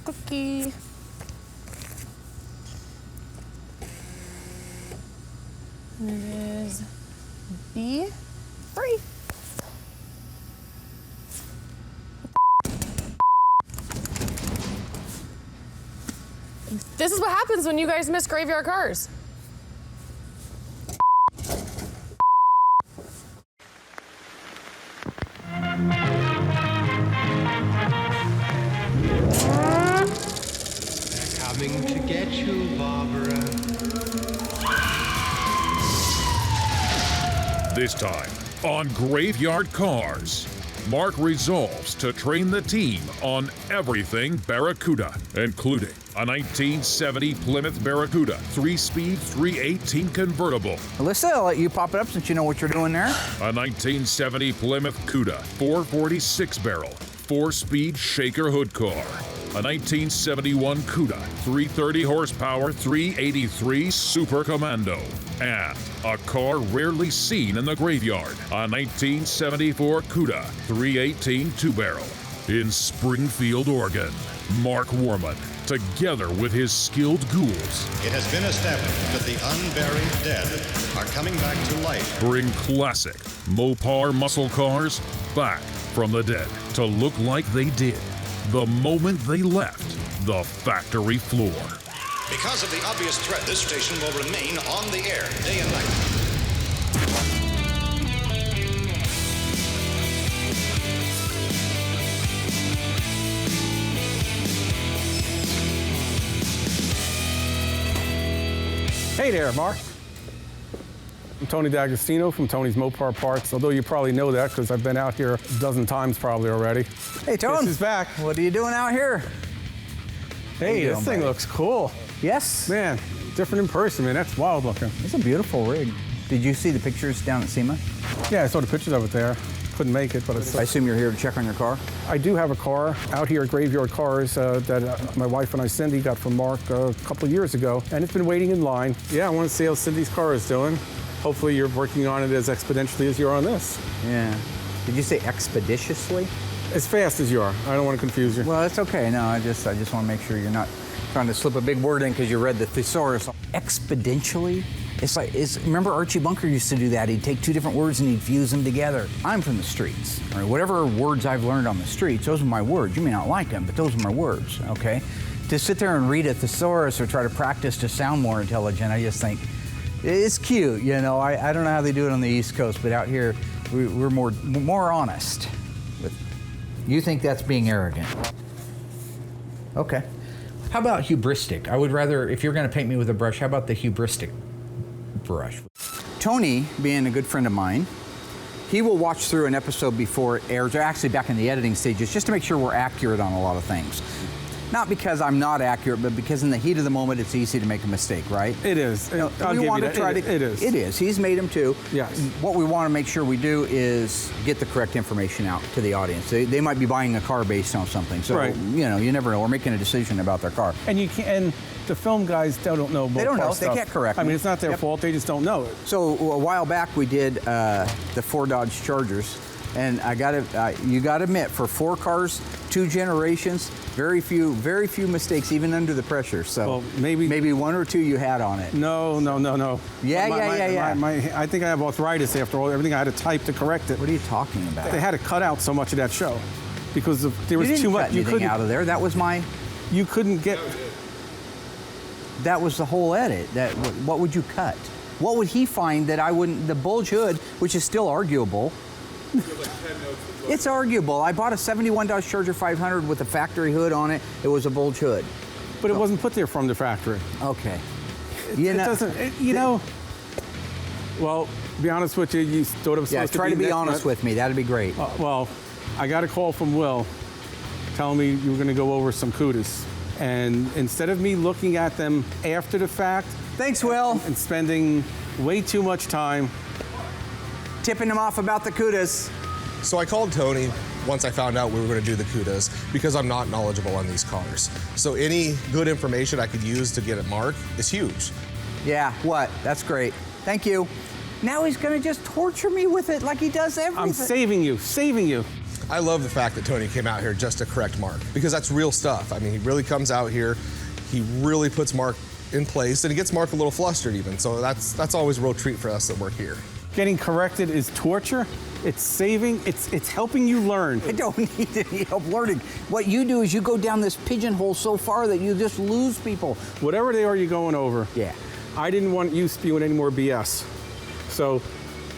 cookie. And it is B free. This is what happens when you guys miss graveyard cars. Coming to get you, Barbara. This time on Graveyard Carz, Mark resolves to train the team on everything Barracuda, including a 1970 Plymouth Barracuda 3-speed 318 convertible, Alyssa, I'll let you pop it up since you know what you're doing there. a 1970 Plymouth Cuda 446 barrel 4-speed shaker hood car, a 1971 Cuda 330 horsepower 383 Super Commando, and a car rarely seen in the graveyard, a 1974 Cuda 318 2-barrel. In Springfield, Oregon, Mark Warman, together with his skilled ghouls, It has been established that the unburied dead are coming back to life. bring classic Mopar muscle cars back from the dead to look like they did the moment they left the factory floor. Because of the obvious threat, this station will remain on the air day and night. Hey there, Mark. I'm Tony D'Agostino from Tony's Mopar Parts, although you probably know that because I've been out here a dozen times probably already. Hey, Tone. This is back. What are you doing out here? Hey, you this doing, thing buddy? looks cool. Yes. Man, different in person, man. That's wild looking. It's a beautiful rig. Did you see the pictures down at SEMA? Yeah, I saw the pictures of it there. Couldn't make it, but I assume you're here to check on your car? I do have a car out here at Graveyard Carz that my wife and I, Cindy, got from Mark a couple of years ago, and it's been waiting in line. Yeah, I want to see how Cindy's car is doing. Hopefully you're working on it as expeditiously as you are on this. Yeah. Did you say expeditiously? As fast as you are. I don't want to confuse you. Well, it's okay. No, I just want to make sure you're not trying to slip a big word in because you read the thesaurus. Exponentially? Remember Archie Bunker used to do that. He'd take two different words and he'd fuse them together. I'm from the streets. All right, whatever words I've learned on the streets, those are my words. You may not like them, but those are my words, okay? To sit there and read a thesaurus or try to practice to sound more intelligent, I just think, it's cute, you know. I don't know how they do it on the East Coast, but out here, we're more honest. You think that's being arrogant. Okay. How about hubristic? I would rather, if you're going to paint me with a brush, how about the hubristic brush? Tony, being a good friend of mine, he will watch through an episode before it airs, or actually back in the editing stages, just to make sure we're accurate on a lot of things. Not because I'm not accurate, but because in the heat of the moment, it's easy to make a mistake, right? It is. You know, I'll give you that. It is. It is. He's made them too. Yes. What we want to make sure we do is get the correct information out to the audience. They might be buying a car based on something. So, Right. you know, you never know. We're making a decision about their car. And you can, and the film guys don't know. They don't Mopar know. They stuff. can't correct I me. mean, it's not their Yep. fault. They just don't know it. So a while back we did the 4 Dodge Chargers, and you gotta admit, for 4 cars, 2 generations, very few mistakes, even under the pressure. So Well, maybe 1 or 2 you had on it. No. Yeah. I think I have arthritis after all. Everything I had to type to correct it. What are you talking about? They had to cut out so much of that show because there was you didn't too much. cut anything out of there. That was You couldn't get. That was the whole edit. What would you cut? What would he find that I wouldn't? The bulge hood, which is still arguable. It's arguable. I bought a 71 Dodge Charger 500 with a factory hood on it. It was a bulge hood. But it wasn't put there from the factory. Okay. It doesn't. Well, to be honest with you, you thought it was supposed to be. Try to be next honest month. with me. That'd be great. Well, I got a call from Will telling me you were going to go over some Cudas. And instead of me looking at them after the fact, Thanks, Will. and spending way too much time. Tipping him off about the Cudas. So I called Tony once I found out we were going to do the Cudas because I'm not knowledgeable on these cars. So any good information I could use to get at Mark is huge. Yeah, what? That's great. Thank you. Now he's going to just torture me with it like he does everything. I'm saving you. I love the fact that Tony came out here just to correct Mark, because that's real stuff. I mean, he really comes out here, he really puts Mark in place, and he gets Mark a little flustered even. So that's always a real treat for us that work here. Getting corrected is torture. It's saving, it's helping you learn. I don't need any help learning. What you do is you go down this pigeonhole so far that you just lose people. Whatever they are you're going over. Yeah. I didn't want you spewing any more BS. So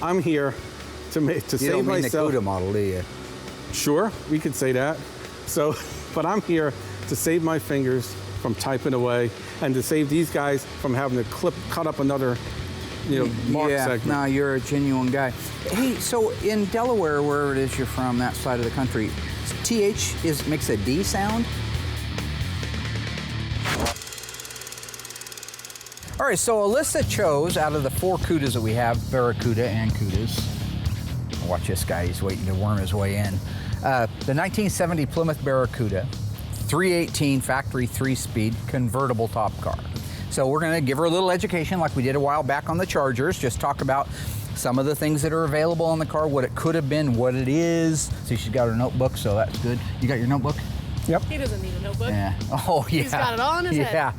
I'm here to You save don't mean myself. the Cuda model, do you? Sure, we could say that. So, but I'm here to save my fingers from typing away and to save these guys from having to cut up another, mark segment. No, you're a genuine guy. Hey, so in Delaware, wherever it is you're from, that side of the country, TH makes a D sound? All right, so Alyssa chose out of the 4 Cudas that we have, Barracuda and Cudas. Watch this guy, he's waiting to worm his way in. The 1970 Plymouth Barracuda, 318 factory 3-speed convertible top car. So we're gonna give her a little education like we did a while back on the Chargers, just talk about some of the things that are available on the car, what it could have been, what it is. See, she's got her notebook, so that's good. You got your notebook? Yep. He doesn't need a notebook. Yeah. Oh, yeah. He's got it all in his head.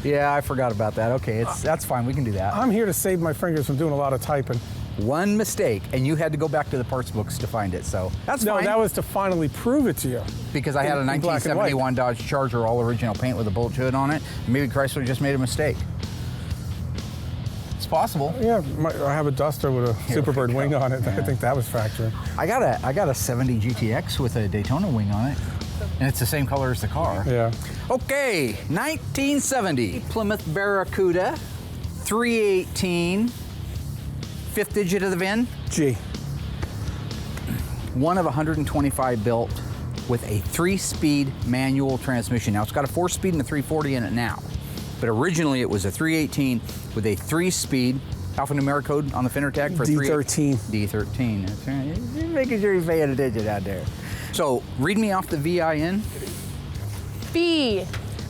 Yeah, I forgot about that. Okay, that's fine, we can do that. I'm here to save my fingers from doing a lot of typing. One mistake, and you had to go back to the parts books to find it, so that's fine. No, that was to finally prove it to you. Because I had a in black and white. 1971 Dodge Charger, all original paint with a bullet hood on it. Maybe Chrysler just made a mistake. It's possible. Yeah, I have a Duster with a Superbird wing on it. Yeah. I think that was factoring. I got a 70 GTX with a Daytona wing on it, and it's the same color as the car. Yeah. Okay, 1970 Plymouth Barracuda, 318, 5th digit of the VIN. G. One of 125 built with a 3-speed manual transmission. Now it's got a 4-speed and a 340 in it now, but originally it was a 318 with a 3-speed alphanumeric code on the fender tag for D13. D13. That's right. You're making sure you're paying attention out there. So read me off the VIN. B.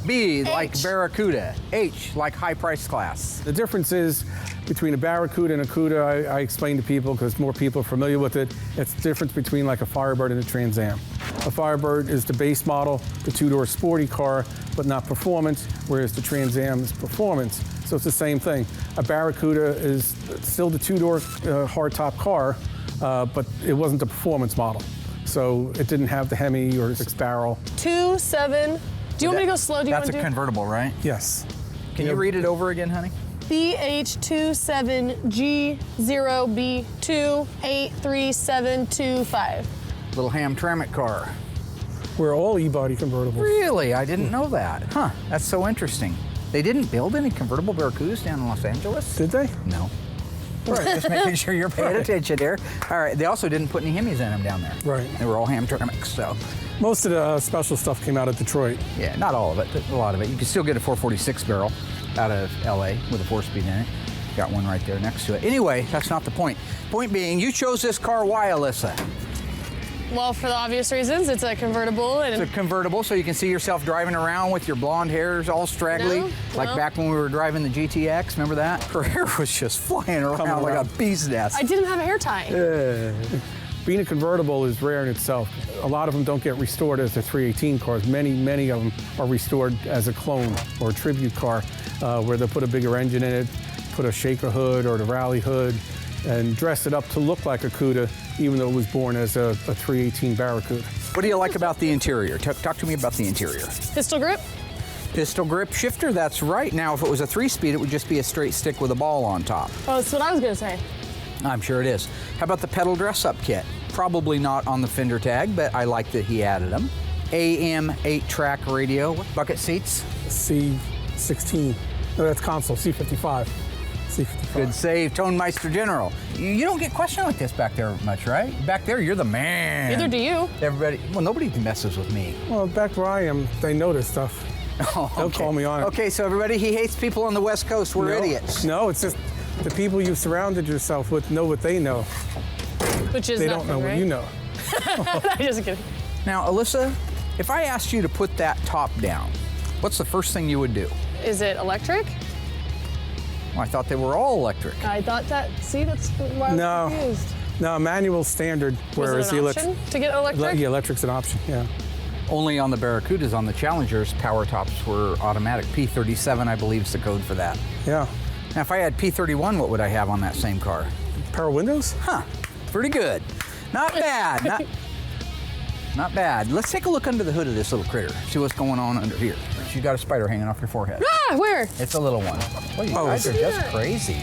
B like H. Barracuda. H like high price class. The difference is between a Barracuda and a Cuda, I explain to people because more people are familiar with it. It's the difference between like a Firebird and a Trans Am. A Firebird is the base model, the 2-door sporty car, but not performance, whereas the Trans Am is performance. So it's the same thing. A Barracuda is still the 2-door hardtop car, but it wasn't the performance model. So it didn't have the Hemi or 6-barrel. 27. Do you want me to go slow? Do you That's want a to do convertible, right? Yes. Can you read it over again, honey? BH27G0B283725. Little Hamtramck car. We're all E-body convertibles. Really? I didn't know that. Huh, that's so interesting. They didn't build any convertible Barracudas down in Los Angeles? Did they? No. Right, just making sure you're paying attention there. All right, they also didn't put any Hemis in them down there. Right. They were all Hamtramcks, so. Most of the special stuff came out of Detroit. Yeah, not all of it, but a lot of it. You can still get a 446 barrel out of LA with a 4-speed in it. Got one right there next to it. Anyway, that's not the point. Point being, you chose this car, why, Alyssa? Well, for the obvious reasons, it's a convertible and It's a convertible, so you can see yourself driving around with your blonde hairs all straggly, No, like no. back when we were driving the GTX. Remember that? Her hair was just flying around like a bee's nest. I didn't have a hair tie. Being a convertible is rare in itself. A lot of them don't get restored as the 318 cars. Many of them are restored as a clone or a tribute car, where they'll put a bigger engine in it, put a shaker hood or the rally hood, and dress it up to look like a Cuda, even though it was born as a 318 Barracuda. What do you like about the interior? Talk to me about the interior. Pistol grip. Pistol grip shifter, that's right. Now, if it was a 3-speed, it would just be a straight stick with a ball on top. Oh, that's what I was going to say. I'm sure it is. How about the pedal dress-up kit? Probably not on the fender tag, but I like that he added them. AM 8-track radio. Bucket seats? C16. No, that's console, C55. C55. Good save, Tone Meister General. You don't get questioned like this back there much, right? Back there, you're the man. Neither do you. Everybody, well, nobody messes with me. Well, back where I am, they know this stuff. Oh, They'll call me on it. Okay, so everybody, he hates people on the West Coast. We're No, idiots. No, it's just the people you surrounded yourself with know what they know. Which is They nothing, don't know right? what you know. I'm just kidding. Now, Alyssa, if I asked you to put that top down, what's the first thing you would do? Is it electric? Well, I thought they were all electric. I thought that. See, that's why I was No. confused. No, manual standard, whereas Was it an option to get electric? Yeah, electric's an option, yeah. Only on the Barracudas, on the Challengers, power tops were automatic. P37, I believe, is the code for that. Yeah. Now, if I had P31, what would I have on that same car? Power windows? Huh, pretty good. Not bad, not bad. Let's take a look under the hood of this little critter, see what's going on under here. You got a spider hanging off your forehead. Ah, where? It's a little one. Well, you guys are just crazy.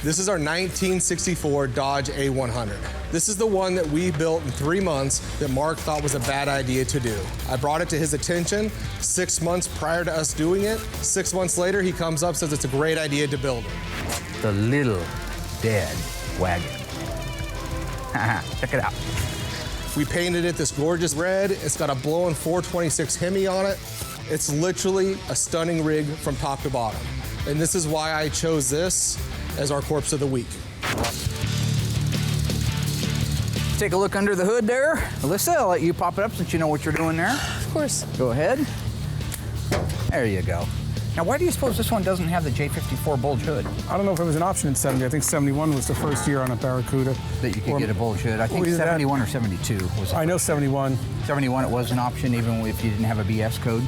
This is our 1964 Dodge A100. This is the one that we built in 3 months that Mark thought was a bad idea to do. I brought it to his attention 6 months prior to us doing it. 6 months later, he comes up, says it's a great idea to build it. The little dead wagon. Check it out. We painted it this gorgeous red. It's got a blowing 426 Hemi on it. It's literally a stunning rig from top to bottom. And this is why I chose this as our corpse of the week. Take a look under the hood there. Alyssa, I'll let you pop it up since you know what you're doing there. Of course. Go ahead. There you go. Now, why do you suppose this one doesn't have the J54 bulge hood? I don't know if it was an option in 70. I think 71 was the first year on a Barracuda. That you could get a bulge hood. I think 71 or 72 was. I know 71. 71, it was an option even if you didn't have a BS code.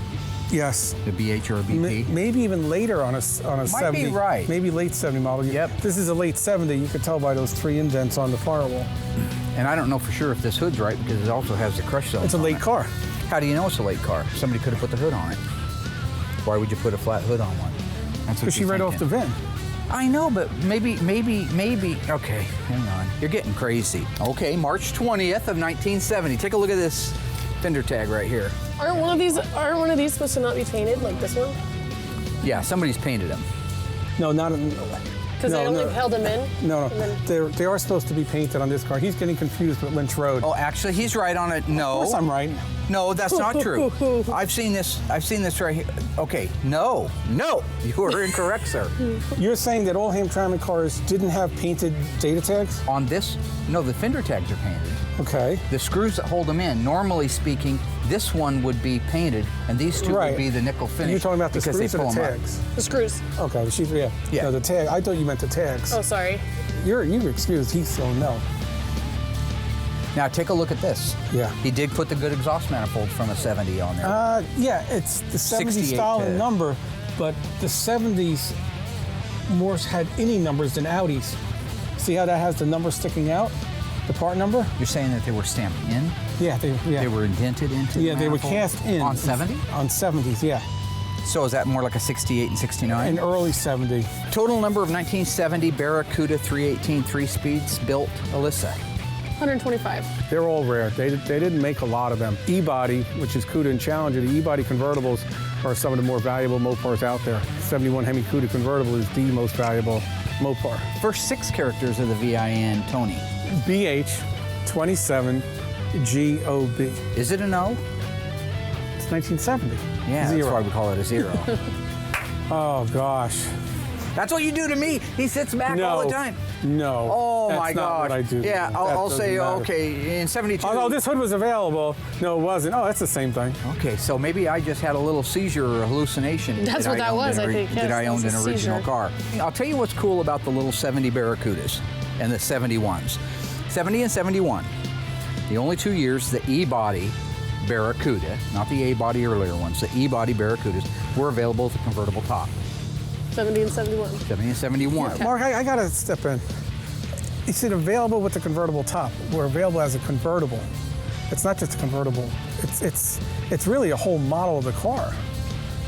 Yes. The BH or a BP. Maybe even later on a 70. Might be right. Maybe late 70 model. Yep. This is a late 70. You could tell by those 3 indents on the firewall. And I don't know for sure if this hood's right because it also has the crush zone. It's a late car. How do you know it's a late car? Somebody could have put the hood on it. Why would you put a flat hood on one? Because she read off the VIN. I know, but maybe. Okay, hang on. You're getting crazy. Okay, March 20th of 1970. Take a look at this fender tag right here. Aren't one of these supposed to not be painted like this one? Yeah, somebody's painted them. No, not. Because they only held them in? No. They are supposed to be painted on this car. He's getting confused with Lynch Road. Oh, actually, he's right on it. No. Of course I'm right. No, that's not true. I've seen this right here. Okay, no. You are incorrect, sir. You're saying that all Hamtramck cars didn't have painted data tags? On this, no, the fender tags are painted. Okay. The screws that hold them in, normally speaking, this one would be painted, and these two would be the nickel finish. You're talking about the screws or the tags? The screws. Okay, Yeah. No, the tag. I thought you meant the tags. Oh, sorry. You're excused. He's so no. Now take a look at this. Yeah. He did put the good exhaust manifold from a 70 on there. Yeah, it's the 70 style and number, but the 70s more had any numbers than Audis. See how that has the number sticking out? The part number? You're saying that they were stamped in? Yeah, they were indented into the they were manifold? cast in. On 70? On 70s, yeah. So is that more like a 68 and 69? An early 70. Total number of 1970 Barracuda 318 3-speeds built, Alyssa. 125. They're all rare. They didn't make a lot of them. E-body, which is Cuda and Challenger, the E-body convertibles are some of the more valuable Mopars out there. 71 Hemi Cuda convertible is the most valuable Mopar. First 6 characters of the VIN, Tony. BH 27 GOB. Is it an O? It's 1970. Yeah, Zero. that's why we call it a 0. Oh, gosh. That's what you do to me. He sits back all the time. No. Oh, that's my not gosh. what I do. Yeah, I'll say, matter. okay, in 72. Oh, this hood was available. No, it wasn't. Oh, that's the same thing. Okay, so maybe I just had a little seizure or a hallucination. That's what that was, I think. That I owned an Yes, that was a original seizure. car. I'll tell you what's cool about the little 70 Barracudas and the 71s. 70 and 71. The only 2 years the E-body Barracuda, not the A-body earlier ones, the E-body Barracudas were available with a convertible top. 70 and 71. 70 and 71. Mark, I got to step in. You said available with the convertible top. We're available as a convertible. It's not just a convertible. It's really a whole model of the car.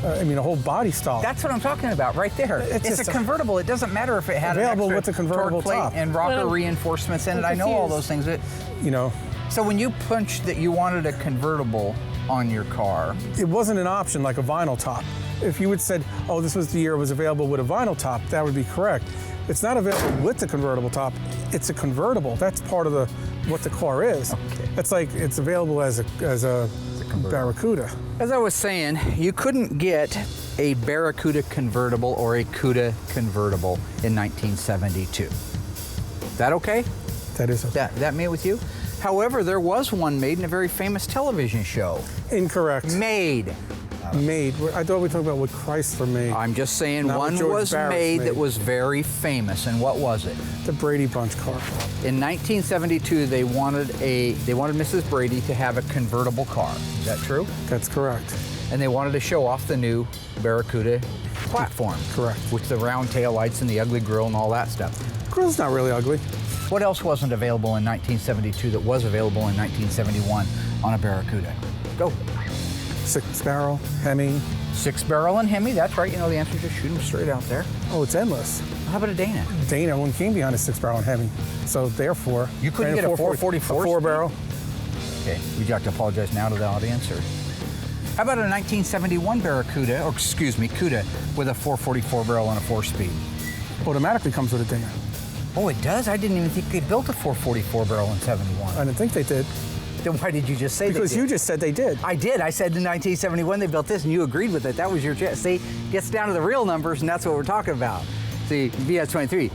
I mean, a whole body style. That's what I'm talking about right there. It's just a convertible. It doesn't matter if it had available an with the extra convertible torque plate top. and rocker Well, reinforcements in it. I'm I know all confused. those things. You know, So when you punched that you wanted a convertible on your car, it wasn't an option like a vinyl top. If you had said, oh, this was the year it was available with a vinyl top, that would be correct. It's not available with the convertible top. It's a convertible. That's part of what the car is. Okay. It's like it's available as a Barracuda. as I was saying, you couldn't get a Barracuda convertible or a Cuda convertible in 1972. That okay? That is That made with you? However, there was one made in a very famous television show. incorrect. Made. about it. Made. I thought we were talking about what Chrysler made. I'm just saying Not what one George was Barris made made. that was very famous, and what was it? The Brady Bunch car. In 1972, they wanted Mrs. Brady to have a convertible car. Is that true? That's correct. And they wanted to show off the new Barracuda platform. Correct. With the round tail lights and the ugly grille and all that stuff. Grill's not really ugly. What else wasn't available in 1972 that was available in 1971 on a Barracuda? Go. 6-barrel, Hemi. 6-barrel and Hemi, that's right. You know the answer, just shoot them straight out there. Oh, it's endless. How about a Dana? Dana one came behind a 6-barrel and Hemi. So therefore, You couldn't ran get a 444 a 4-barrel. Okay, would you like to apologize now to the audience? Or? How about a 1971 Barracuda, or excuse me, Cuda, with a 444 barrel and a 4-speed? Automatically comes with a Dana. Oh, it does? I didn't even think they built a 444 barrel in 71. I didn't think they did. Then why did you just say Because they did? you just said they did. I did. I said in 1971 they built this, and you agreed with it. That was your see, gets down to the real numbers, and that's what we're talking about. See, VS23.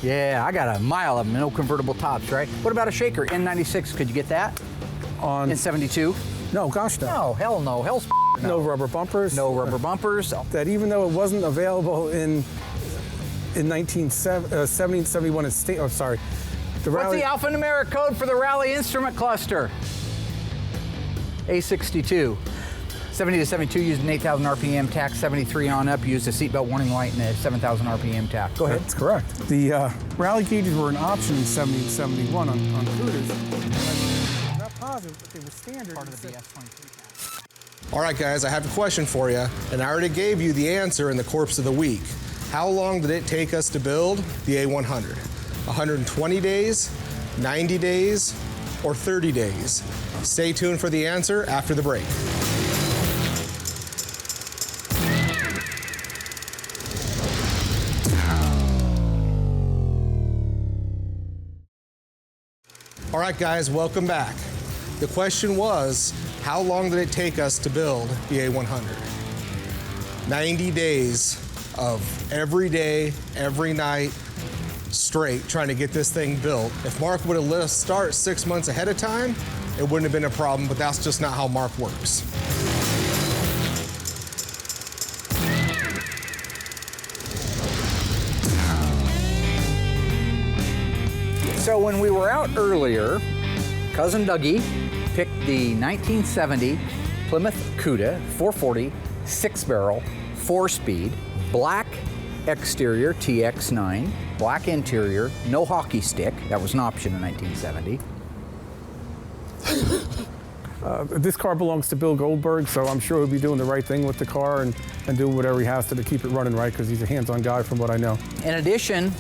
Yeah, I got a mile of them, no convertible tops, right? What about a Shaker N96? Could you get that in 72? No, gosh, no. No, hell no. Hell's No rubber bumpers. No rubber bumpers. That even though it wasn't available in 1970, 71, oh, sorry. The What's Rally, the alphanumeric code for the Rally instrument cluster? A62. 70 to 72 used an 8,000 RPM tack. 73 on up used a seatbelt warning light and a 7,000 RPM tack. Go ahead. That's correct. The Rally gauges were an option in 70 and 71 on Cudas. I'm not positive, but they were standard. Part of the BS23 tack. All right, guys, I have a question for you, and I already gave you the answer in the Corpse of the Week. How long did it take us to build the A100? 120 days, 90 days, or 30 days? Stay tuned for the answer after the break. All right, guys, welcome back. The question was, how long did it take us to build the A100? 90 days of every day, every night, straight, trying to get this thing built. If Mark would have let us start 6 months ahead of time, it wouldn't have been a problem, but that's just not how Mark works. So when we were out earlier, Cousin Dougie picked the 1970 Plymouth Cuda 440 6-barrel 4-speed, black exterior TX9, black interior, no hockey stick. That was an option in 1970. This car belongs to Bill Goldberg, so I'm sure he'll be doing the right thing with the car and doing whatever he has to keep it running right, because he's a hands-on guy from what I know. In addition,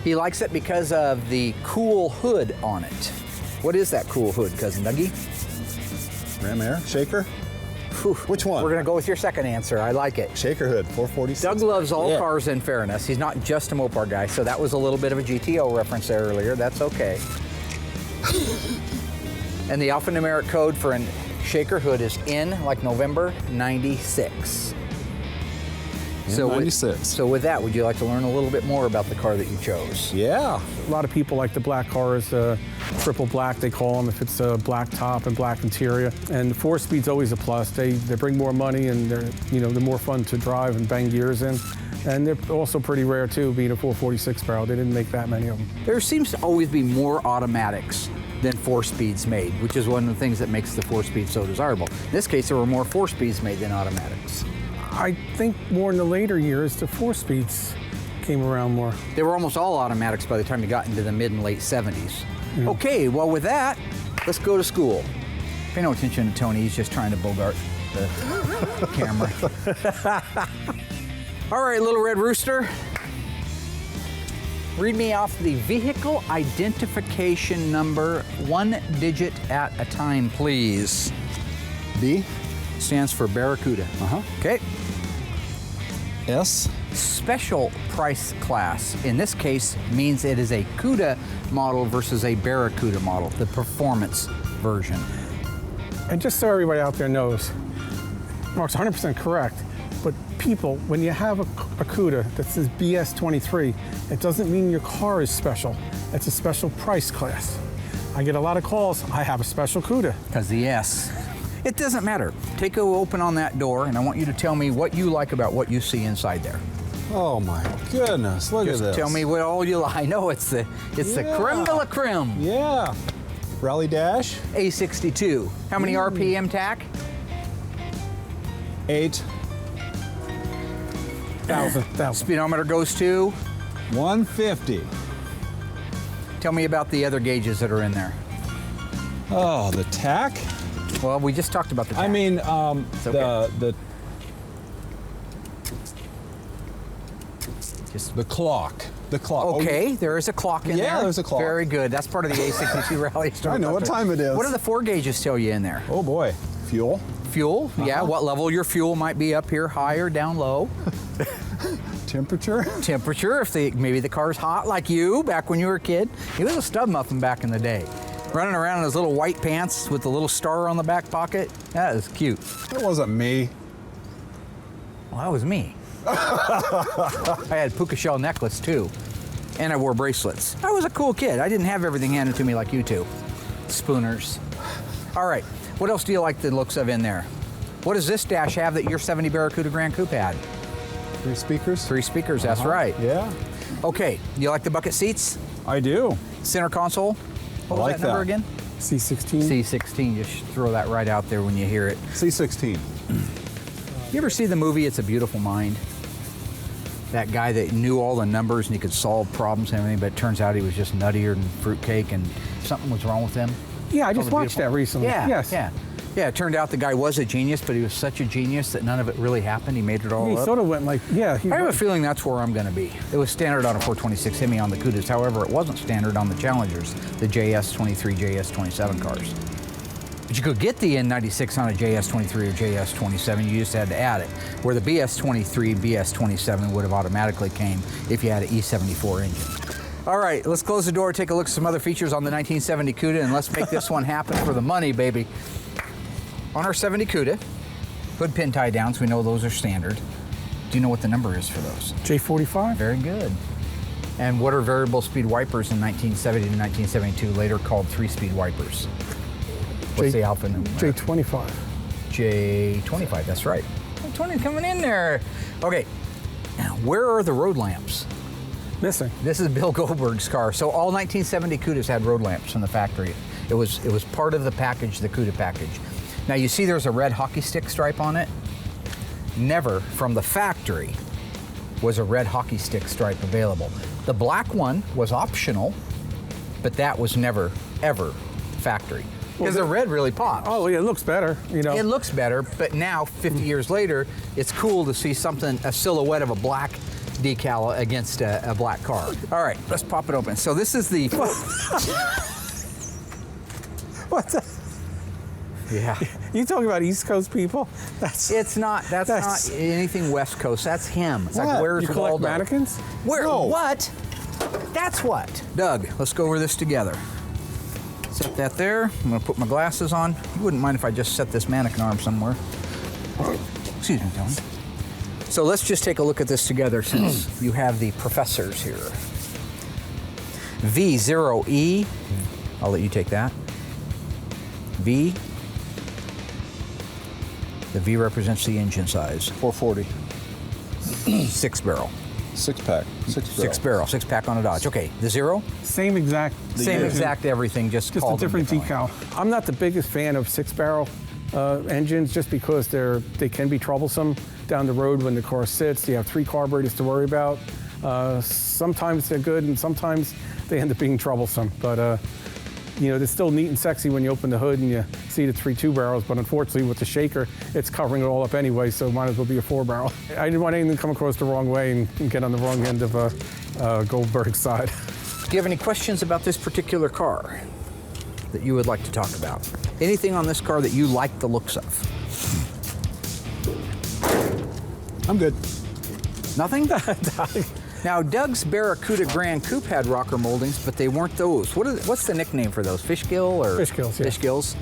he likes it because of the cool hood on it. What is that cool hood, Cousin Dougie? Ram Air? Shaker? Whew. Which one? We're gonna go with your second answer. I like it. Shaker hood, 446. Doug loves all cars, in fairness. He's not just a Mopar guy, so that was a little bit of a GTO reference there earlier. That's okay. And the alphanumeric code for a Shaker hood is N, like November, 96. So 96. So with that, would you like to learn a little bit more about the car that you chose? Yeah. A lot of people like the black cars, triple black they call them, if it's a black top and black interior. And 4-speed's always a plus. They bring more money, and they're more fun to drive and bang gears in. And they're also pretty rare too, being a 446 barrel. They didn't make that many of them. There seems to always be more automatics than 4-speeds made, which is one of the things that makes the 4-speed so desirable. In this case, there were more 4-speeds made than automatics. I think more in the later years, the 4-speeds came around more. They were almost all automatics by the time you got into the mid and late 70s. Okay, well with that, let's go to school. Pay no attention to Tony, he's just trying to bogart the camera. All right, Little Red Rooster. Read me off the vehicle identification number, 1 digit at a time, please. B. Stands for Barracuda. Okay. S. Special price class, in this case, means it is a Cuda model versus a Barracuda model, the performance version. And just so everybody out there knows, Mark's 100% correct, but people, when you have a Cuda that says BS23, it doesn't mean your car is special. It's a special price class. I get a lot of calls, I have a special Cuda. Because the S. It doesn't matter. Take a open on that door, and I want you to tell me what you like about what you see inside there. Oh my goodness, look Just at this. tell me what all you like. I know it's the creme de la creme. Yeah. Rally Dash. A62. How many RPM tack? 1,000. Speedometer goes to? 150. Tell me about the other gauges that are in there. Oh, the tack? Well, we just talked about the tack. I mean, okay. the clock. The clock. Okay, there is a clock in there. Yeah, there's a clock. Very good. That's part of the A62 rally. I know what time it is. What do the 4 gauges tell you in there? Oh boy. Fuel. Fuel, yeah. What level your fuel might be up here, high or down low. Temperature. Temperature, if maybe the car's hot like you back when you were a kid. He was a stub muffin back in the day. Running around in his little white pants with the little star on the back pocket. That was cute. That wasn't me. Well, that was me. I had puka shell necklace too. And I wore bracelets. I was a cool kid. I didn't have everything handed to me like you two. Spooners. All right, what else do you like the looks of in there? What does this dash have that your 70 Barracuda Grand Coupe had? 3 speakers. 3 speakers, that's right. Yeah. Okay, you like the bucket seats? I do. Center console? What was like that number again? C16. C16, just throw that right out there when you hear it. C16. You ever see the movie It's a Beautiful Mind? That guy that knew all the numbers and he could solve problems and everything, but it turns out he was just nuttier than fruitcake and something was wrong with him. Yeah, I just Called The watched that Beautiful- recently. Yeah, Yes. yeah. Yeah, it turned out the guy was a genius, but he was such a genius that none of it really happened. He made it all He up. sort of went like, yeah. I have a feeling that's where I'm going to be. It was standard on a 426 Hemi on the Cudas. However, it wasn't standard on the Challengers, the JS23, JS27 cars. But you could get the N96 on a JS23 or JS27. You just had to add it. Where the BS23, BS27 would have automatically came if you had an E74 engine. All right, let's close the door, take a look at some other features on the 1970 Cuda, and let's make this one happen for the money, baby. On our 70 Cuda, hood pin tie downs, we know those are standard. Do you know what the number is for those? J45. Very good. And what are variable speed wipers in 1970 to 1972, later called 3-speed wipers? What's the alpha number? J25. J25, that's right. 20 coming in there. Okay, now where are the road lamps? Missing. This is Bill Goldberg's car. So all 1970 Cudas had road lamps from the factory. It was part of the package, the Cuda package. Now you see there's a red hockey stick stripe on it. Never from the factory was a red hockey stick stripe available. The black one was optional, but that was never, ever factory. Because the red really pops. Oh, yeah, it looks better, you know. It looks better, but now, 50 years later, it's cool to see something, a silhouette of a black decal against a black car. All right, let's pop it open. So this is the... What the? Yeah. You talking about East Coast people? That's not anything West Coast. That's him. It's like, What? where's You collect Waldo? mannequins? Where? No. What? That's what. Doug, let's go over this together. Set that there. I'm gonna put my glasses on. You wouldn't mind if I just set this mannequin arm somewhere. Excuse me, Tony. So let's just take a look at this together since you have the professors here. V0E, I'll let you take that. V, the V represents the engine size. 440. 6 barrel. 6-pack. 6 barrel, 6-pack on a Dodge. Okay, the 0? Same exact. Same exact everything, just a called different differently. decal. I'm not the biggest fan of 6-barrel engines just because they can be troublesome down the road when the car sits. You have 3 carburetors to worry about. Sometimes they're good and sometimes they end up being troublesome. But you know, it's still neat and sexy when you open the hood and you see the 3 2-barrels, but unfortunately with the shaker, it's covering it all up anyway, so might as well be a 4-barrel. I didn't want anything to come across the wrong way and get on the wrong end of Goldberg's side. Do you have any questions about this particular car that you would like to talk about? Anything on this car that you like the looks of? I'm good. Nothing? Now, Doug's Barracuda Grand Coupe had rocker moldings, but they weren't those. What's the nickname for those? Fish gill or? Fish gills, yeah. Fish gills.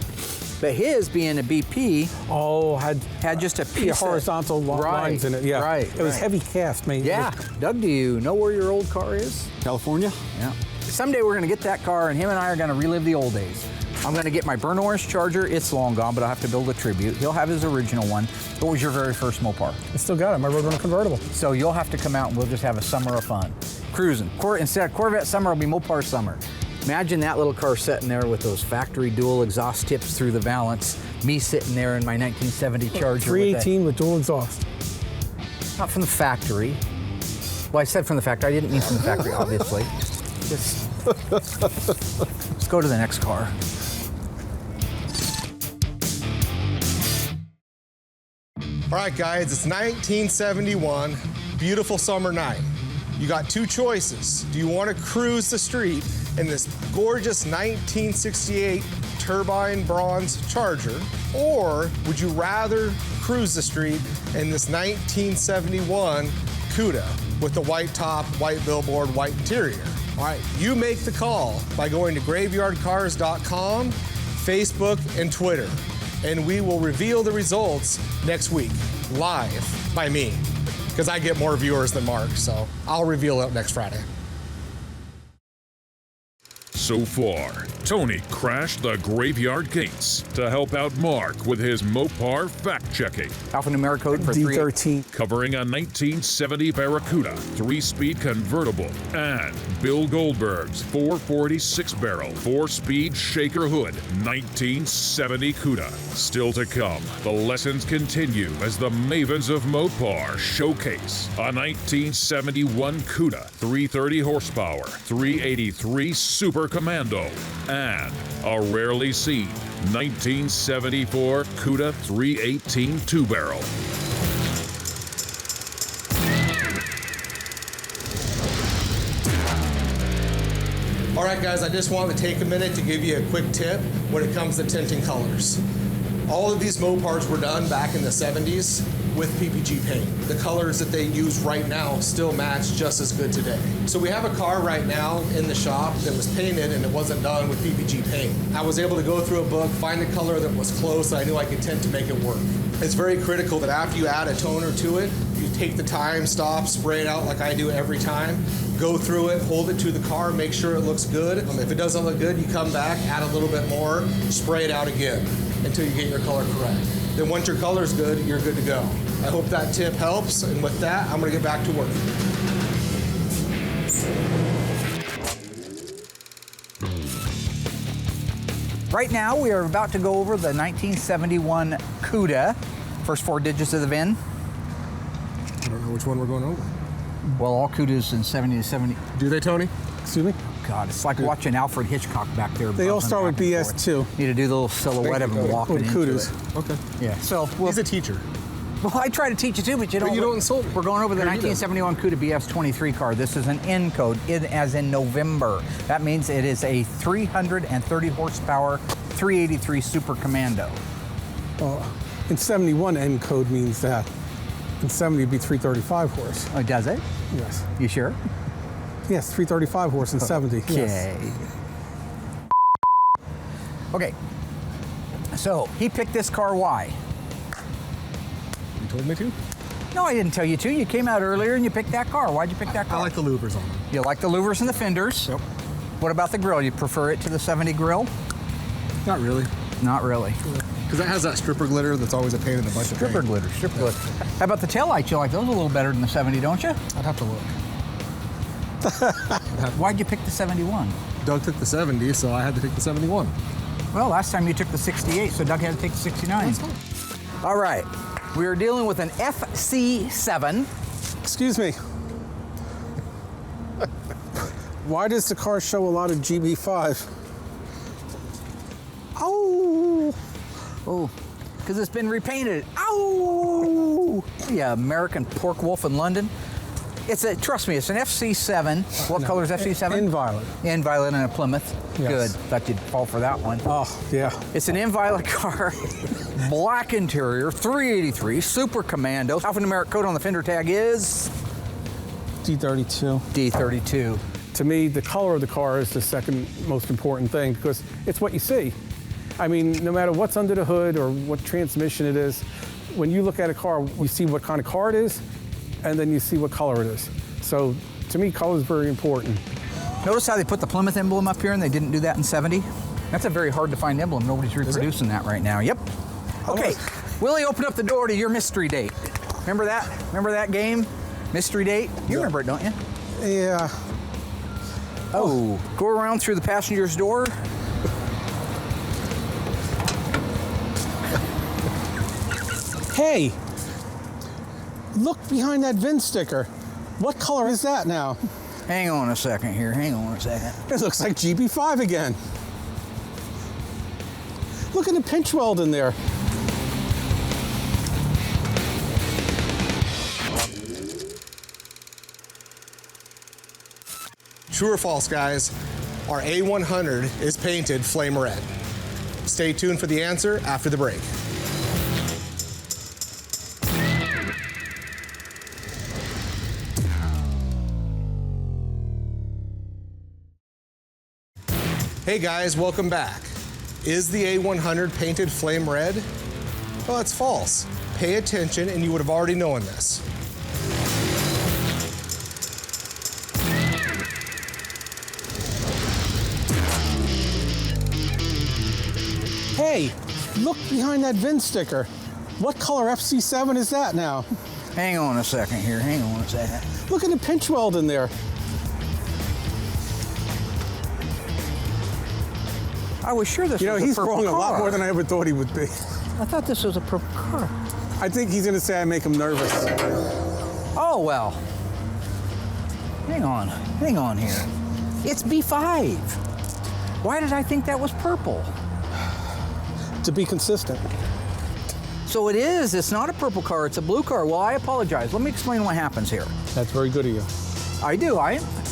But his, being a BP, had just a piece of horizontal lines in it. Yeah, Right. It was heavy cast, mate. Yeah. Doug, do you know where your old car is? California? Yeah. Someday we're going to get that car, and him and I are going to relive the old days. I'm gonna get my burnt orange Charger. It's long gone, but I'll have to build a tribute. He'll have his original one. What was your very first Mopar? I still got it, my Roadrunner convertible. So you'll have to come out and we'll just have a summer of fun. Cruising. Instead of Corvette summer, it'll be Mopar summer. Imagine that little car sitting there with those factory dual exhaust tips through the valance. Me sitting there in my 1970 Charger. 318 with dual exhaust. Not from the factory. Well, I said from the factory. I didn't mean from the factory, obviously. Just let's go to the next car. All right, guys, it's 1971, beautiful summer night. You got two choices. Do you want to cruise the street in this gorgeous 1968 turbine bronze Charger, or would you rather cruise the street in this 1971 Cuda with the white top, white billboard, white interior? All right, you make the call by going to graveyardcars.com, Facebook, and Twitter. And we will reveal the results next week, live by me, because I get more viewers than Mark, so I'll reveal it next Friday. So far, Tony crashed the graveyard gates to help out Mark with his Mopar fact-checking. Alphanumeric code for D13. Covering a 1970 Barracuda 3-speed convertible and Bill Goldberg's 446 barrel 4-speed shaker hood 1970 Cuda. Still to come, the lessons continue as the Mavens of Mopar showcase a 1971 Cuda 330 horsepower 383 Super Commando and a rarely seen 1974 Cuda 318 two-barrel. All right, guys, I just wanted to take a minute to give you a quick tip when it comes to tinting colors. All of these Mopars were done back in the 70s with PPG paint. The colors that they use right now still match just as good today. So we have a car right now in the shop that was painted and it wasn't done with PPG paint. I was able to go through a book, find a color that was close, I knew I could tint to make it work. It's very critical that after you add a toner to it, you take the time, stop, spray it out like I do every time, go through it, hold it to the car, make sure it looks good. If it doesn't look good, you come back, add a little bit more, spray it out again until you get your color correct. Then once your color's good, you're good to go. I hope that tip helps, and with that, I'm gonna get back to work. Right now, we are about to go over the 1971 Cuda. First four digits of the VIN. I don't know which one we're going over. Well, all Cudas in 70 to 70. Do they, Tony? Excuse me? God, it's like watching Alfred Hitchcock back there. They all start with buzzing back and BS2. forth. Need to do the little silhouette of him walking into Cudas. it. Okay. Yeah, so He's a teacher. well, I try to teach you too, but you don't. you don't insult me. We're going over the Here, you do. 1971 Cuda BS23 car. This is an N code, as in November. That means it is a 330 horsepower 383 Super Commando. In 71, N code means that. In 70, it'd be 335 horse. Oh, does it? Yes. You sure? Yes, 335 horse in 70. Okay. Yes. Okay. So he picked this car. Why? You told me to? No, I didn't tell you to. You came out earlier and you picked that car. Why'd you pick that car? I like the louvers on them. You like the louvers and the fenders. Yep. What about the grill? You prefer it to the 70 grill? Not really. Not really. Because that has that stripper glitter that's always a pain in the butt. Stripper glitter, stripper glitter. How about the taillights? You like those a little better than the 70, don't you? I'd have to look. Why'd you pick the 71? Doug took the 70, so I had to take the 71. Well, last time you took the 68, so Doug had to take the 69. All right. We are dealing with an FC7. Excuse me. Why does the car show a lot of GB5? Oh! Oh, because it's been repainted. Ow! Yeah, American pork wolf in London. Trust me, it's an FC7. What color is FC7? In violet. In violet and a Plymouth. Yes. Good. Thought you'd fall for that one. Oh, yeah. It's an in violet car, black interior, 383, Super Commando. Alphanumeric code on the fender tag is D32. D32. To me, the color of the car is the second most important thing because it's what you see. I mean, no matter what's under the hood or what transmission it is, when you look at a car, you see what kind of car it is, and then you see what color it is. So to me, color is very important. Notice how they put the Plymouth emblem up here and they didn't do that in 70? That's a very hard to find emblem. Nobody's reproducing that right now. Yep. Okay, Willie, open up the door to your mystery date. Remember that? Remember that game? Mystery date? You remember it, don't you? Yeah. Oh, go around through the passenger's door. Hey, look behind that VIN sticker. What color is that now? Hang on a second here. Hang on a second. It looks like GB5 again. Look at the pinch weld in there. True or false, guys? Our A100 is painted flame red. Stay tuned for the answer after the break. Hey guys, welcome back. Is the A100 painted flame red? Well, it's false. Pay attention and you would have already known this. Hey, look behind that VIN sticker. What color FC7 is that now? Hang on a second here. Hang on a second. Look at the pinch weld in there. I was sure this was a He's purple wrong a lot car. more than I ever thought he would be. I thought this was a purple car. I think he's gonna say I make him nervous. Oh, well. Hang on here. It's B5. Why did I think that was purple? To be consistent. So it is, it's not a purple car, it's a blue car. Well, I apologize. Let me explain what happens here. That's very good of you. I do,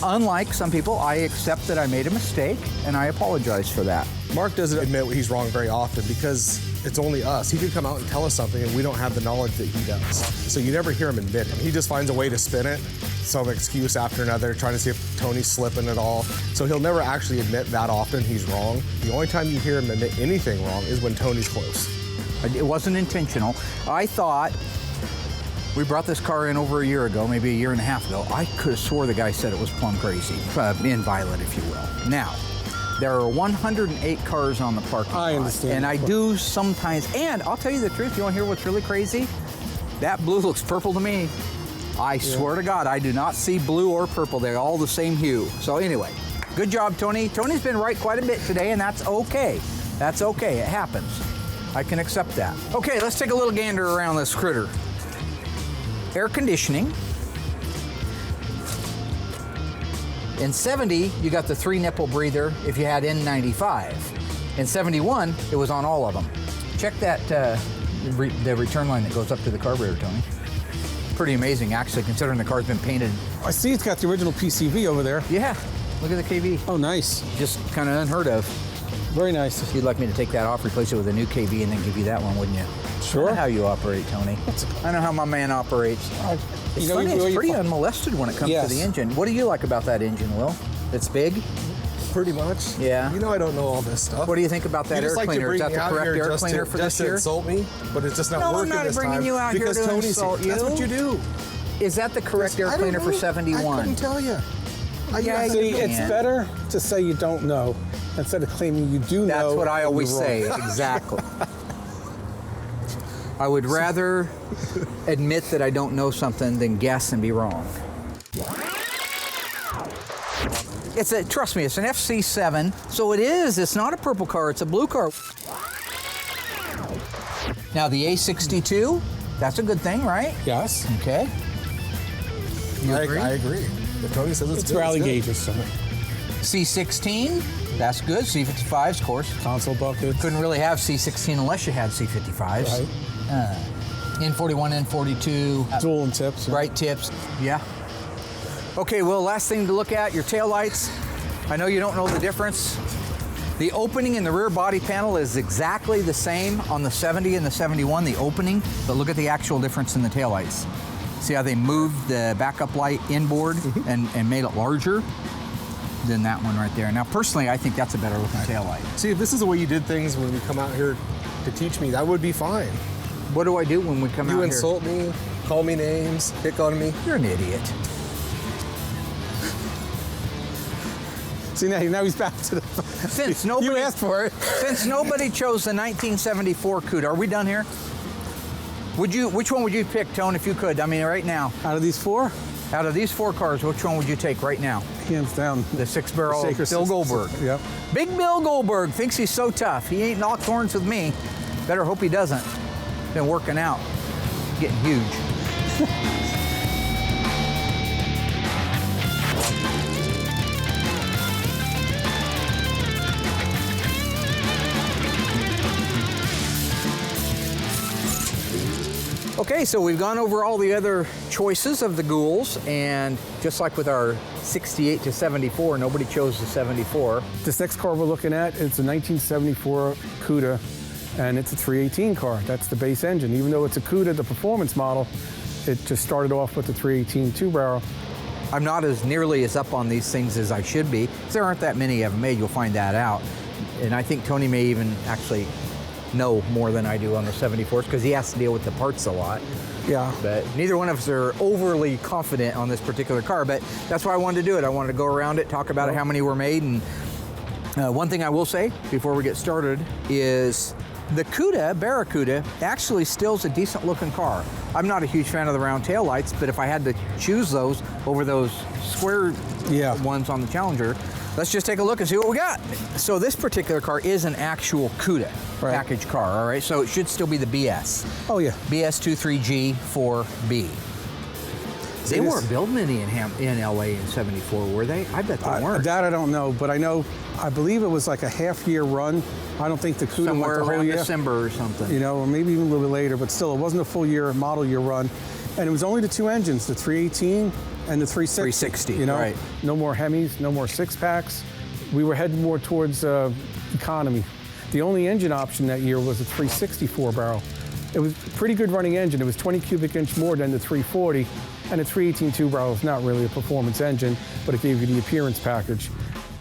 unlike some people, I accept that I made a mistake and I apologize for that. Mark doesn't admit he's wrong very often because it's only us. He could come out and tell us something and we don't have the knowledge that he does. So you never hear him admit it. He just finds a way to spin it, some excuse after another, trying to see if Tony's slipping at all. So he'll never actually admit that often he's wrong. The only time you hear him admit anything wrong is when Tony's close. It wasn't intentional. I thought, we brought this car in over a year ago, maybe a year and a half ago. I could have swore the guy said it was plumb crazy, inviolate, if you will. Now, there are 108 cars on the parking lot. I understand. And I do sometimes, and I'll tell you the truth, you want to hear what's really crazy? That blue looks purple to me. I swear to God, I do not see blue or purple. They're all the same hue. So anyway, good job, Tony. Tony's been right quite a bit today, and that's okay. That's okay, it happens. I can accept that. Okay, let's take a little gander around this critter. Air conditioning. In 70, you got the 3-nipple breather if you had N95. In 71, it was on all of them. Check that, the return line that goes up to the carburetor, Tony. Pretty amazing, actually, considering the car's been painted. I see it's got the original PCV over there. Yeah, look at the KV. Oh, nice. Just kind of unheard of. Very nice. You'd like me to take that off, replace it with a new KV, and then give you that one, wouldn't you? Sure. I know how you operate, Tony. I know how my man operates. It's funny, it's pretty unmolested when it comes to the engine. What do you like about that engine, Will? It's big? Pretty much. Yeah. You know I don't know all this stuff. What do you think about that You air just like to cleaner? Is bring that me the out correct here air just cleaner to- for just this to year? insult me, but it's just not No, I'm working not this bringing time you out here because to Tony's insult here. That's you. what you do. Is that the correct air I don't cleaner for know. 71? I couldn't tell you. Yeah, See, you it's can. better to say you don't know instead of claiming you do know. That's what I and always you're wrong. say, exactly. I would rather admit that I don't know something than guess and be wrong. Trust me, it's an FC7, so it's not a purple car, it's a blue car. Now the A62, that's a good thing, right? Yes. Okay. You agree? I agree. If Tony says It's good, rally good. gauges, so C16, that's good. C55s, of course. console buckets. Couldn't really have C16 unless you had C55s. Right. N41, N42. Dual and tips. Right tips, yeah. Okay, well, last thing to look at, your taillights. I know you don't know the difference. The opening in the rear body panel is exactly the same on the 70 and the 71, the opening, but look at the actual difference in the taillights. See how they moved the backup light inboard and made it larger than that one right there. Now, personally, I think that's a better looking taillight. See, if this is the way you did things when we come out here to teach me, that would be fine. What do I do when we come out You here? insult me, call me names, pick on me. You're an idiot. See, See, now he's back to the... Since nobody, You asked for it. Since nobody chose the 1974 Cuda, are we done here? Which one would you pick, Tone, if you could? I mean, right now. Out of these four? Out of these 4 cars, which one would you take right now? Hands down. The 6-barrel Bill Goldberg. Yep. Big Bill Goldberg thinks he's so tough. He ain't knocked horns with me. Better hope he doesn't. Been working out. Getting huge. Okay, so we've gone over all the other choices of the Ghouls, and just like with our 68 to 74, nobody chose the 74. This next car we're looking at, it's a 1974 Cuda, and it's a 318 car. That's the base engine. Even though it's a Cuda, the performance model, it just started off with the 318 2-barrel. I'm not as nearly as up on these things as I should be. There aren't that many of them made, you'll find that out. And I think Tony may even actually know more than I do on the 74s because he has to deal with the parts a lot. Yeah. But neither one of us are overly confident on this particular car, but that's why I wanted to do it. I wanted to go around it, talk about it, how many were made, and one thing I will say before we get started is the Cuda-Barracuda actually still is a decent looking car. I'm not a huge fan of the round tail lights, but if I had to choose those over those square ones on the Challenger, let's just take a look and see what we got. So this particular car is an actual Cuda package car, all right? So it should still be the BS. Oh, yeah. BS23G4B. They weren't building any in LA in 74, were they? I bet they weren't. That I don't know, but I believe it was like a half-year run. I don't think the Cuda somewhere went the whole around year. December or something. You know, or maybe even a little bit later, but still, it wasn't a full year, model year run. And it was only the 2 engines, the 318 and the 360. 360, you know? right. No more Hemis, no more 6-packs. We were heading more towards economy. The only engine option that year was a 364 barrel. It was a pretty good running engine. It was 20 cubic inch more than the 340, and the 318 2-barrel is not really a performance engine, but it gave you the appearance package.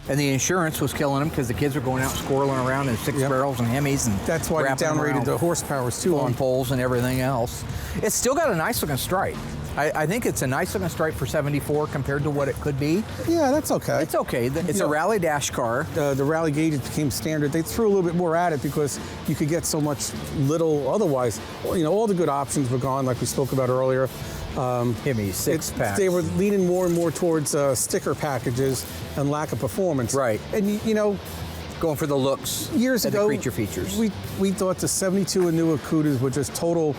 And the insurance was killing them because the kids were going out squirreling around in 6-barrels and Hemis, and that's why they downgraded the horsepowers too on poles and everything else. It's still got a nice looking stripe. I think it's a nice looking stripe for 74 compared to what it could be. Yeah, that's okay. It's okay. It's a rally dash car. The rally gauges became standard. They threw a little bit more at it because you could get so much little otherwise. You know, all the good options were gone, like we spoke about earlier. Hemis, 6-packs. They were leaning more and more towards sticker packages and lack of performance. Right. And you know, going for the looks years and ago, the creature features. We thought the 72 and newer Cudas were just total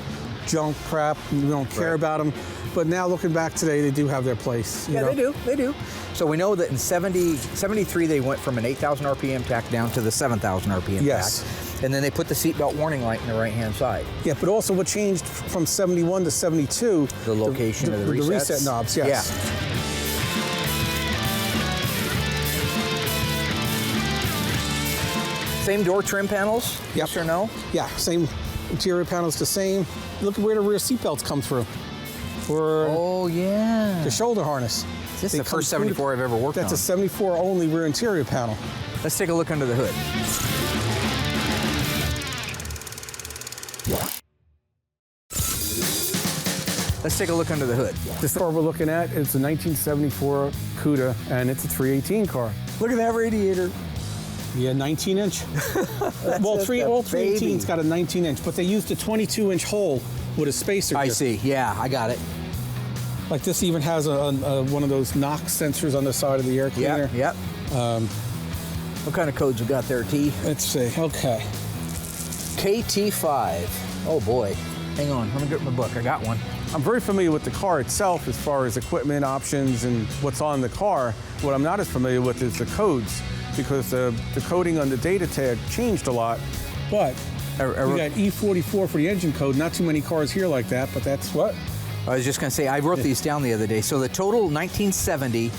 junk crap. We don't care about them. But now looking back today, they do have their place. You know? They do. So we know that in 73, they went from an 8,000 RPM tack down to the 7,000 RPM tack. And then they put the seatbelt warning light in the right-hand side. Yeah, but also what changed from 71 to 72? The location of the resets. The reset knobs, yes. Yeah. Same door trim panels, yes or no? Yeah, same interior panels, the same. Look at where the rear seatbelts come through. Oh, yeah. The shoulder harness. This is the first 74 I've ever worked on. That's a 74 only rear interior panel. Let's take a look under the hood. Let's take a look under the hood. This car we're looking at is a 1974 Cuda, and it's a 318 car. Look at that radiator. Yeah, 19-inch. Well, all 318's got a 19-inch, but they used a 22-inch hole with a spacer. I see. Yeah, I got it. Like this even has one of those knock sensors on the side of the air cleaner. Yep. What kind of codes you got there, T? Let's see. Okay. KT5. Oh boy. Hang on. Let me get my book. I got one. I'm very familiar with the car itself as far as equipment options and what's on the car. What I'm not as familiar with is the codes, because the coding on the data tag changed a lot. But we got E44 for the engine code. Not too many cars here like that, but that's what? I was just going to say, I wrote these down the other day. So the total 1970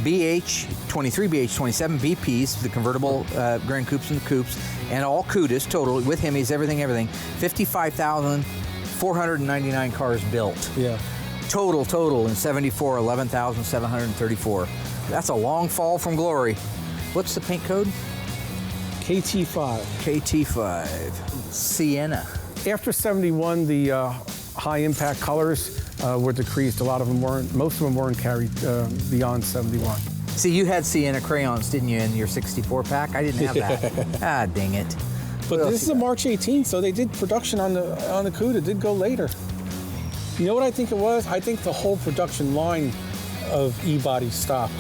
BH23, BH27 BPs, the convertible Grand Coupes and the Coupes, and all Cudas total, with Hemis, everything, 55,499 cars built. Yeah. Total in 74, 11,734. That's a long fall from glory. What's the paint code? KT5. KT5. Sienna. After 71, the high impact colors were decreased. A lot of them weren't, most of them weren't carried beyond 71. See, you had Sienna crayons, didn't you, in your 64 pack? I didn't have that. Ah, dang it. But this is a March 18th, so they did production on the Cuda. Did go later. You know what I think it was? I think the whole production line of E-body stopped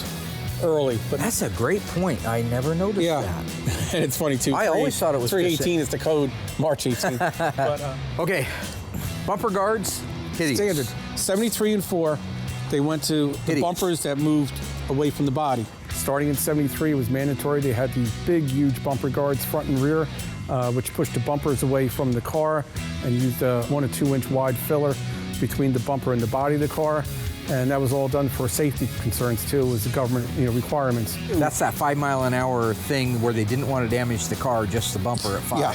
early. But That's a great point. I never noticed that. And it's funny too. I always thought it was 318 is the code, March 18th. But, okay, bumper guards, hitties. standard 73 and 4. They went to the Hitties. bumpers that moved away from the body. Starting in 73, it was mandatory. They had these big, huge bumper guards, front and rear, which pushed the bumpers away from the car and used a 1 or 2 inch wide filler between the bumper and the body of the car. And that was all done for safety concerns too. It was the government, requirements. That's that 5 mile an hour thing where they didn't want to damage the car, just the bumper at 5. Yeah.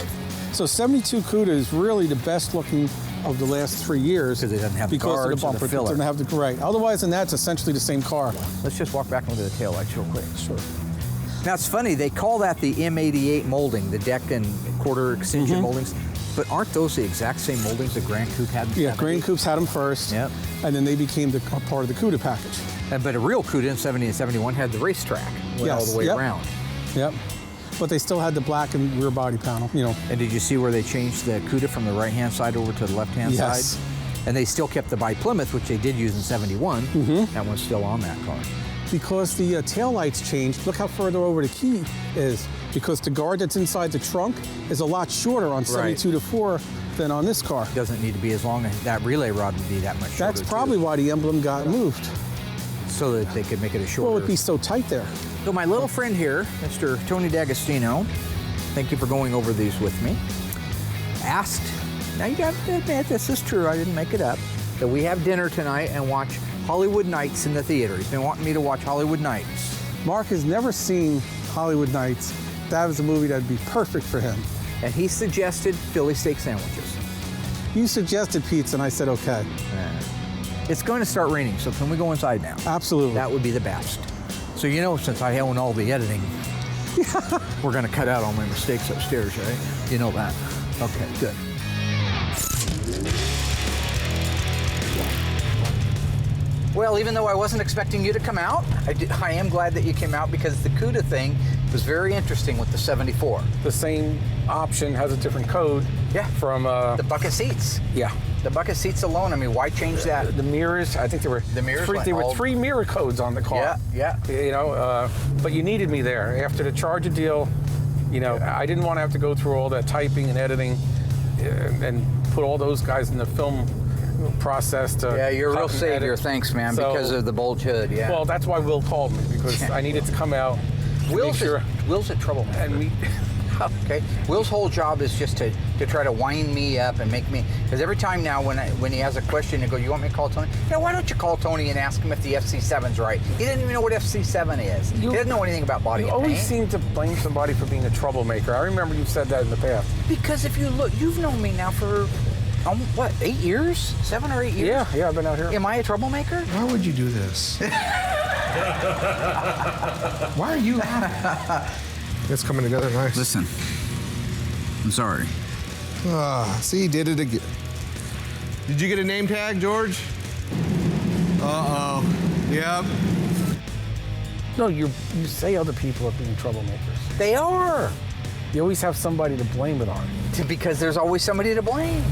So 72 Cuda is really the best looking of the last 3 years. Because it doesn't have the because guards of the or bumper. the filler. It doesn't have the right. Otherwise than that, it's essentially the same car. Let's just walk back and look at the taillights real quick. Sure. Now it's funny, they call that the M88 molding, the deck and quarter extension moldings, but aren't those the exact same moldings that Grand Coupe had? Yeah, Grand Coupes had them first. Yep. And then they became a part of the Cuda package. But a real Cuda in 70 and 71 had the racetrack, went all the way around. Yep. But they still had the black and rear body panel, And did you see where they changed the Cuda from the right-hand side over to the left-hand Yes. side? And they still kept the by Plymouth, which they did use in 71. That one's still on that car. Because the taillights changed, look how further over the key is. Because the guard that's inside the trunk is a lot shorter on 72 to 4 than on this car. Doesn't need to be as long as that relay rod would be that much shorter. That's probably why the emblem got moved. So that they could make it a shorter. Well, it'd be so tight there. So my little friend here, Mr. Tony D'Agostino, thank you for going over these with me, asked, now you got to admit this is true, I didn't make it up, that we have dinner tonight and watch Hollywood Nights in the theater. He's been wanting me to watch Hollywood Nights. Mark has never seen Hollywood Nights. That was a movie that'd be perfect for him. And he suggested Philly steak sandwiches. You suggested pizza, and I said okay. It's going to start raining, so can we go inside now? Absolutely. That would be the best. So since I own all the editing, we're going to cut out all my mistakes upstairs, right? You know that. Okay, good. Well, even though I wasn't expecting you to come out, I am glad that you came out because the Cuda thing was very interesting with the 74. The same option has a different code. Yeah. From The bucket seats. yeah. The bucket seats alone, I mean, why change that? The mirrors, I think there were The mirrors went there were all- 3 mirror codes on the car. Yeah. But you needed me there. After the Charger deal, I didn't want to have to go through all that typing and editing and put all those guys in the film process to Yeah, you're a real cut and savior. edit. Thanks, man, So- because of the bulge hood, yeah. Well, that's why Will called me, because I needed to come out to make sure. Will's a troublemaker. And we, Okay. Will's whole job is just to try to wind me up and make me, because every time now when he has a question, he go, you want me to call Tony? Why don't you call Tony and ask him if the FC7's right? He didn't even know what FC7 is. He doesn't know anything about body you and always paint. seem to blame somebody for being a troublemaker. I remember you said that in the past. Because if you look, you've known me now for, 8 years? 7 or 8 years? Yeah, I've been out here. Am I a troublemaker? Why would you do this? Why are you laughing? It's coming together nice. Listen, I'm sorry. See, he did it again. Did you get a name tag, George? Uh-oh. Yep. No, you say other people are being troublemakers. They are. You always have somebody to blame it on. Because there's always somebody to blame.